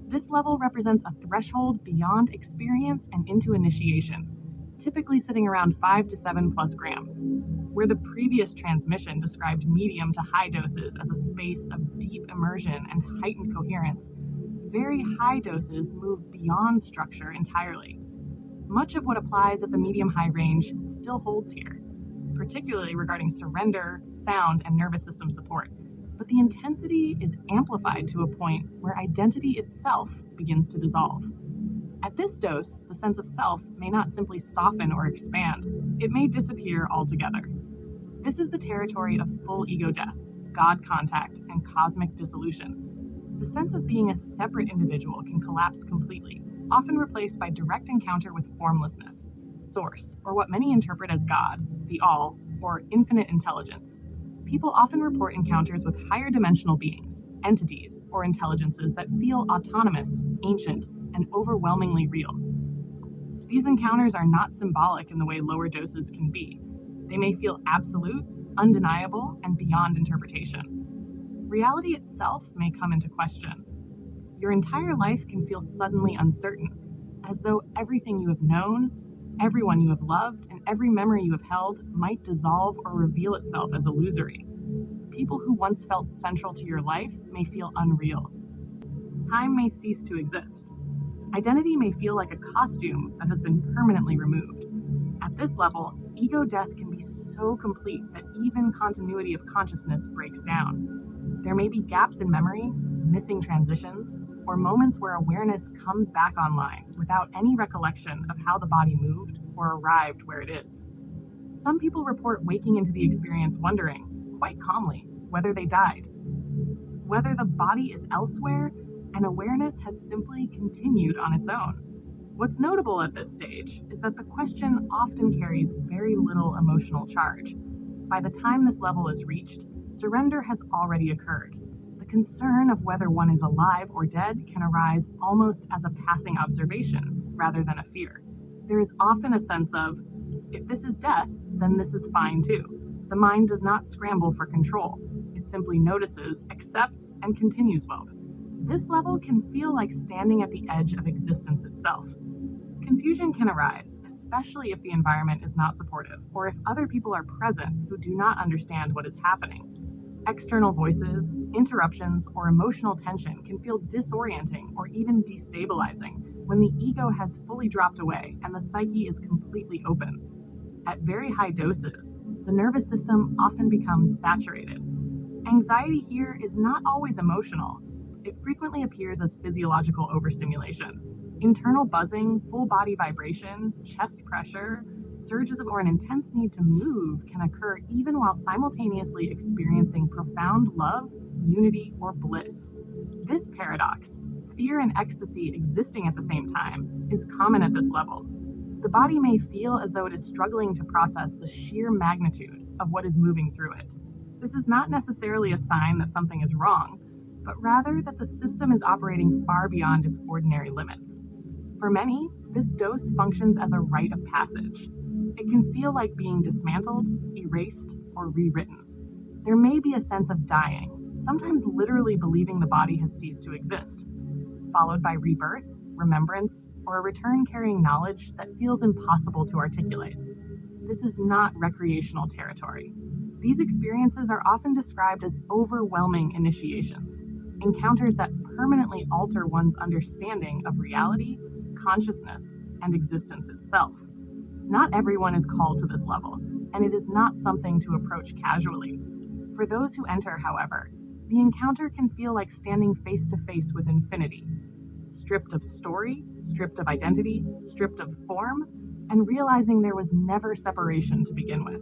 This level represents a threshold beyond experience and into initiation, typically sitting around 5 to 7 plus grams. Where the previous transmission described medium to high doses as a space of deep immersion and heightened coherence, very high doses move beyond structure entirely. Much of what applies at the medium-high range still holds here, particularly regarding surrender, sound, and nervous system support. But the intensity is amplified to a point where identity itself begins to dissolve. At this dose, the sense of self may not simply soften or expand, it may disappear altogether. This is the territory of full ego death, God contact, and cosmic dissolution. The sense of being a separate individual can collapse completely, often replaced by direct encounter with formlessness, source, or what many interpret as God, the all, or infinite intelligence. People often report encounters with higher dimensional beings, entities, or intelligences that feel autonomous, ancient, and overwhelmingly real. These encounters are not symbolic in the way lower doses can be. They may feel absolute, undeniable, and beyond interpretation. Reality itself may come into question. Your entire life can feel suddenly uncertain, as though everything you have known, everyone you have loved, and every memory you have held might dissolve or reveal itself as illusory. People who once felt central to your life may feel unreal. Time may cease to exist. Identity may feel like a costume that has been permanently removed. At this level, ego death can be so complete that even continuity of consciousness breaks down. There may be gaps in memory, missing transitions, or moments where awareness comes back online without any recollection of how the body moved or arrived where it is. Some people report waking into the experience wondering, quite calmly, whether they died, whether the body is elsewhere, and awareness has simply continued on its own. What's notable at this stage is that the question often carries very little emotional charge. By the time this level is reached, surrender has already occurred. The concern of whether one is alive or dead can arise almost as a passing observation rather than a fear. There is often a sense of, if this is death, then this is fine too. The mind does not scramble for control. It simply notices, accepts, and continues mode. This level can feel like standing at the edge of existence itself. Confusion can arise, especially if the environment is not supportive or if other people are present who do not understand what is happening. External voices, interruptions, or emotional tension can feel disorienting or even destabilizing when the ego has fully dropped away and the psyche is completely open. At very high doses, the nervous system often becomes saturated. Anxiety here is not always emotional. It frequently appears as physiological overstimulation. Internal buzzing, full body vibration, chest pressure, surges or an intense need to move can occur even while simultaneously experiencing profound love, unity, or bliss. This paradox, fear and ecstasy existing at the same time, is common at this level. The body may feel as though it is struggling to process the sheer magnitude of what is moving through it. This is not necessarily a sign that something is wrong, but rather that the system is operating far beyond its ordinary limits. For many, this dose functions as a rite of passage. It can feel like being dismantled, erased, or rewritten. There may be a sense of dying, sometimes literally believing the body has ceased to exist, followed by rebirth, remembrance, or a return carrying knowledge that feels impossible to articulate. This is not recreational territory. These experiences are often described as overwhelming initiations, encounters that permanently alter one's understanding of reality, consciousness, and existence itself. Not everyone is called to this level, and it is not something to approach casually. For those who enter, however, the encounter can feel like standing face to face with infinity, stripped of story, stripped of identity, stripped of form, and realizing there was never separation to begin with.